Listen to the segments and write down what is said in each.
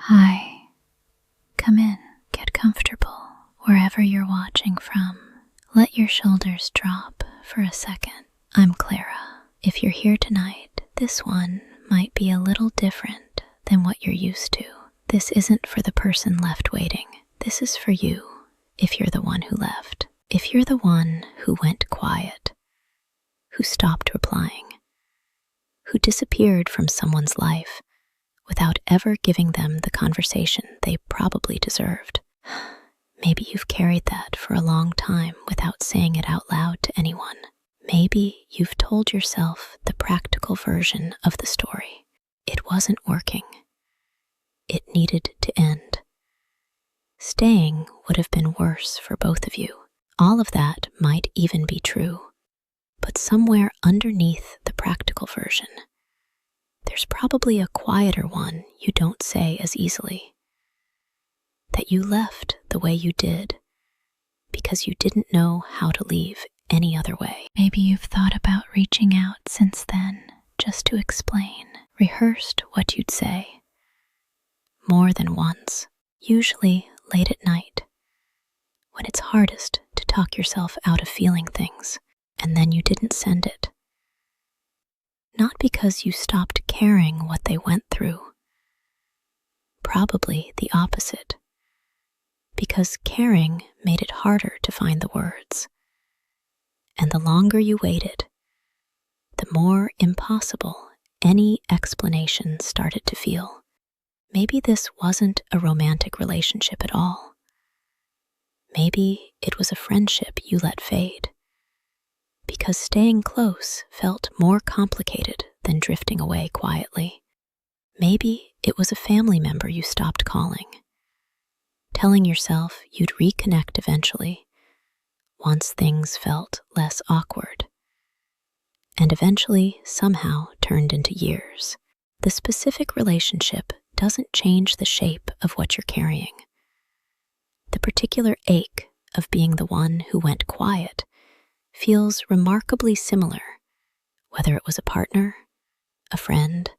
Hi, come in, get comfortable wherever you're watching from. Let your shoulders drop for a second. I'm Clara. If you're here tonight, this one might be a little different than what you're used to. This isn't for the person left waiting. This is for you, if you're the one who left. If you're the one who went quiet, who stopped replying, who disappeared from someone's life without ever giving them the conversation they probably deserved. Maybe you've carried that for a long time without saying it out loud to anyone. Maybe you've told yourself the practical version of the story. It wasn't working. It needed to end. Staying would have been worse for both of you. All of that might even be true. But somewhere underneath the practical version, there's probably a quieter one you don't say as easily. That you left the way you did because you didn't know how to leave any other way. Maybe you've thought about reaching out since then, just to explain, rehearsed what you'd say. More than once, usually late at night, when it's hardest to talk yourself out of feeling things, and then you didn't send it. Not because you stopped caring what they went through. Probably the opposite. Because caring made it harder to find the words. And the longer you waited, the more impossible any explanation started to feel. Maybe this wasn't a romantic relationship at all. Maybe it was a friendship you let fade. Because staying close felt more complicated than drifting away quietly. Maybe it was a family member you stopped calling, telling yourself you'd reconnect eventually, once things felt less awkward, and eventually somehow turned into years. The specific relationship doesn't change the shape of what you're carrying. The particular ache of being the one who went quiet feels remarkably similar, whether it was a partner, a friend,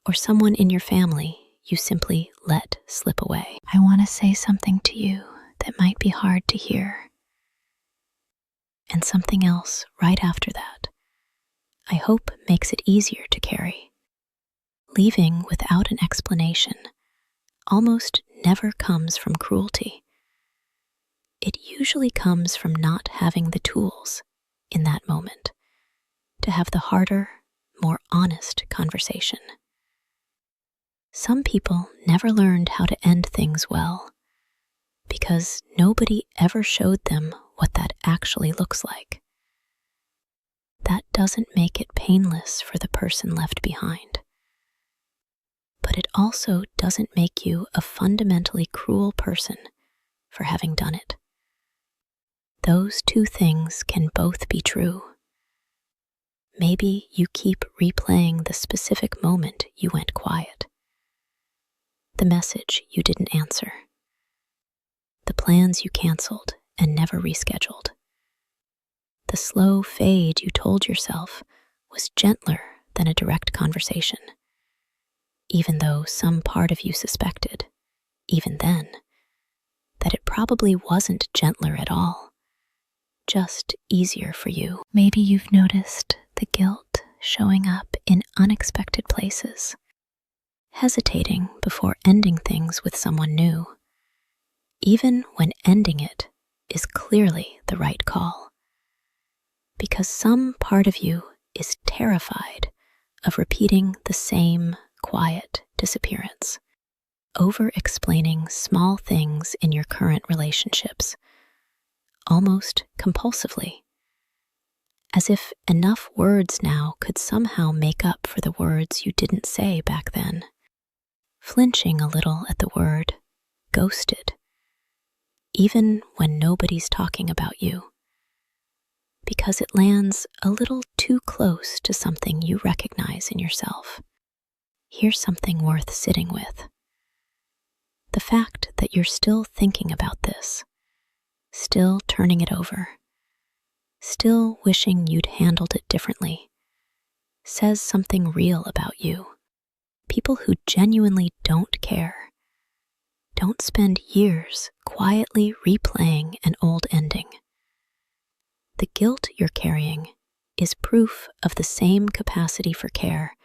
or someone in your family you simply let slip away. I want to say something to you that might be hard to hear, and something else right after that I hope makes it easier to carry. Leaving without an explanation almost never comes from cruelty. It usually comes from not having the tools in that moment to have the harder, more honest conversation. Some people never learned how to end things well because nobody ever showed them what that actually looks like. That doesn't make it painless for the person left behind. But it also doesn't make you a fundamentally cruel person for having done it. Those two things can both be true. Maybe you keep replaying the specific moment you went quiet, the message you didn't answer, the plans you canceled and never rescheduled, the slow fade you told yourself was gentler than a direct conversation, even though some part of you suspected, even then, that it probably wasn't gentler at all. Just easier for you. Maybe you've noticed the guilt showing up in unexpected places, hesitating before ending things with someone new, even when ending it is clearly the right call. Because some part of you is terrified of repeating the same quiet disappearance, over-explaining small things in your current relationships, almost compulsively, as if enough words now could somehow make up for the words you didn't say back then. Flinching a little at the word ghosted, even when nobody's talking about you, because it lands a little too close to something you recognize in yourself. Here's something worth sitting with. The fact that you're still thinking about this, still turning it over, still wishing you'd handled it differently, says something real about you. People who genuinely don't care don't spend years quietly replaying an old ending. The guilt you're carrying is proof of the same capacity for care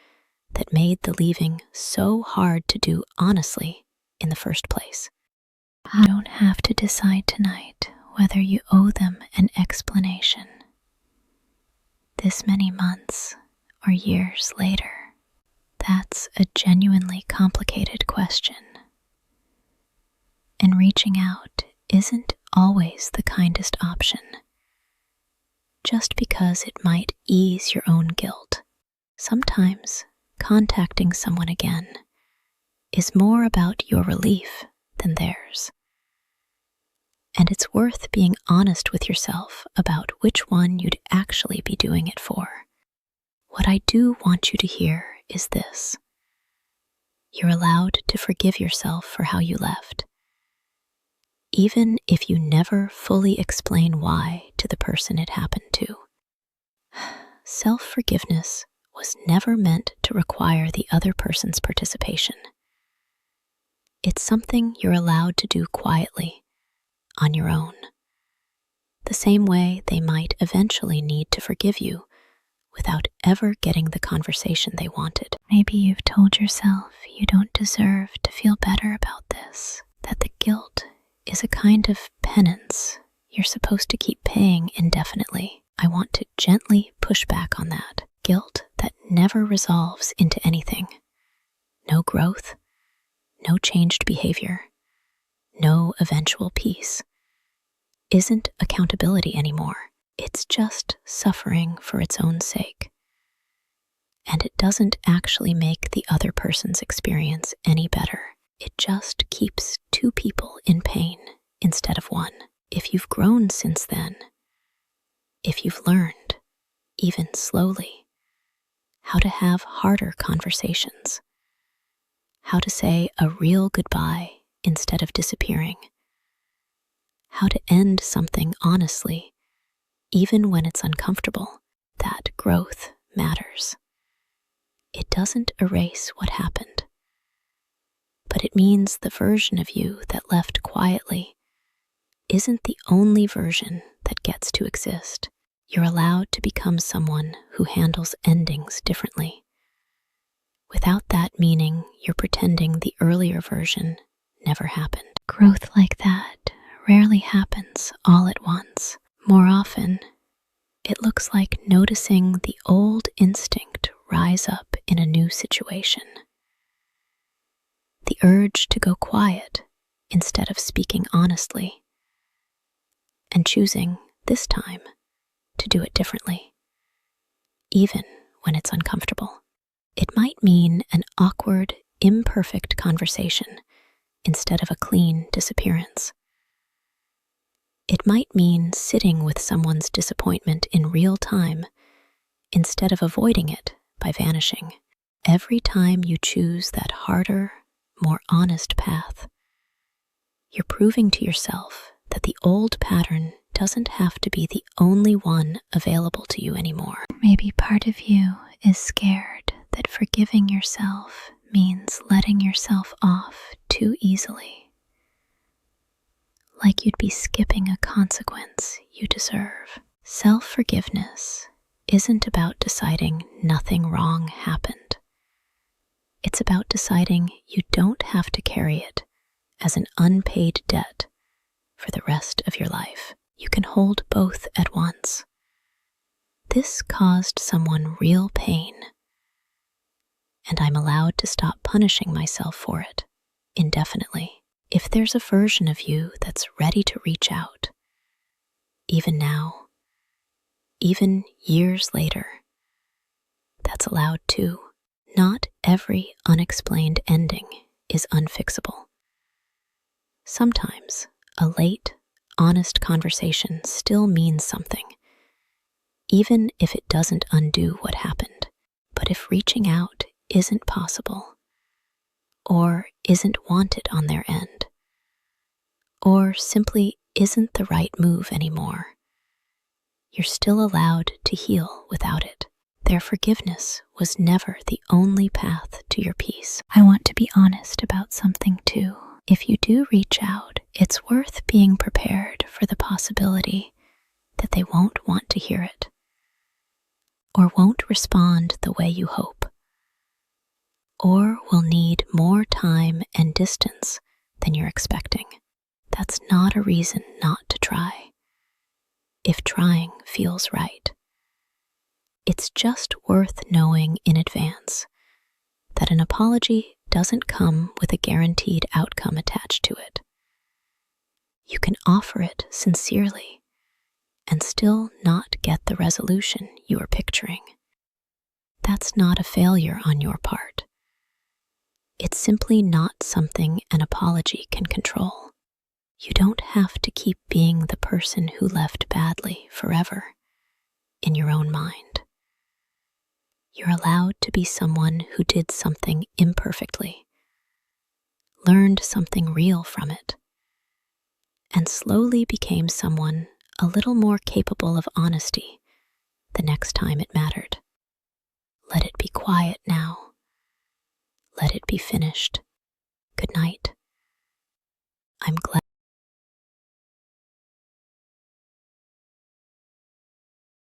that made the leaving so hard to do honestly in the first place. You don't have to decide tonight whether you owe them an explanation. This many months or years later, that's a genuinely complicated question. And reaching out isn't always the kindest option. Just because it might ease your own guilt, sometimes contacting someone again is more about your relief than theirs. And it's worth being honest with yourself about which one you'd actually be doing it for. What I do want you to hear is this: you're allowed to forgive yourself for how you left, even if you never fully explain why to the person it happened to. Self-forgiveness was never meant to require the other person's participation. It's something you're allowed to do quietly, on your own, the same way they might eventually need to forgive you without ever getting the conversation they wanted. Maybe you've told yourself you don't deserve to feel better about this, that the guilt is a kind of penance you're supposed to keep paying indefinitely. I want to gently push back on that. Guilt that never resolves into anything. No growth, no changed behavior, no eventual peace. Isn't accountability anymore. It's just suffering for its own sake. And it doesn't actually make the other person's experience any better. It just keeps two people in pain instead of one. If you've grown since then, if you've learned, even slowly, how to have harder conversations, how to say a real goodbye instead of disappearing, how to end something honestly, even when it's uncomfortable, that growth matters. It doesn't erase what happened, but it means the version of you that left quietly isn't the only version that gets to exist. You're allowed to become someone who handles endings differently. Without that meaning you're pretending the earlier version never happened. Growth like that rarely happens all at once. More often, it looks like noticing the old instinct rise up in a new situation. The urge to go quiet instead of speaking honestly, and choosing, this time, to do it differently, even when it's uncomfortable. It might mean an awkward, imperfect conversation instead of a clean disappearance. It might mean sitting with someone's disappointment in real time instead of avoiding it by vanishing. Every time you choose that harder, more honest path, you're proving to yourself that the old pattern doesn't have to be the only one available to you anymore. Maybe part of you is scared that forgiving yourself means letting yourself off too easily, like you'd be skipping a consequence you deserve. Self-forgiveness isn't about deciding nothing wrong happened. It's about deciding you don't have to carry it as an unpaid debt for the rest of your life. You can hold both at once. This caused someone real pain, and I'm allowed to stop punishing myself for it indefinitely. If there's a version of you that's ready to reach out, even now, even years later, that's allowed too. Not every unexplained ending is unfixable. Sometimes a late, honest conversation still means something, even if it doesn't undo what happened. But if reaching out isn't possible, or isn't wanted on their end, or simply isn't the right move anymore, you're still allowed to heal without it. Their forgiveness was never the only path to your peace. I want to be honest about something too. If you do reach out, it's worth being prepared for the possibility that they won't want to hear it or won't respond the way you hope, or will need more time and distance than you're expecting. That's not a reason not to try, if trying feels right. It's just worth knowing in advance that an apology doesn't come with a guaranteed outcome attached to it. You can offer it sincerely and still not get the resolution you are picturing. That's not a failure on your part. It's simply not something an apology can control. You don't have to keep being the person who left badly forever in your own mind. You're allowed to be someone who did something imperfectly, learned something real from it, and slowly became someone a little more capable of honesty the next time it mattered. Let it be quiet now. Let it be finished. Good night. I'm glad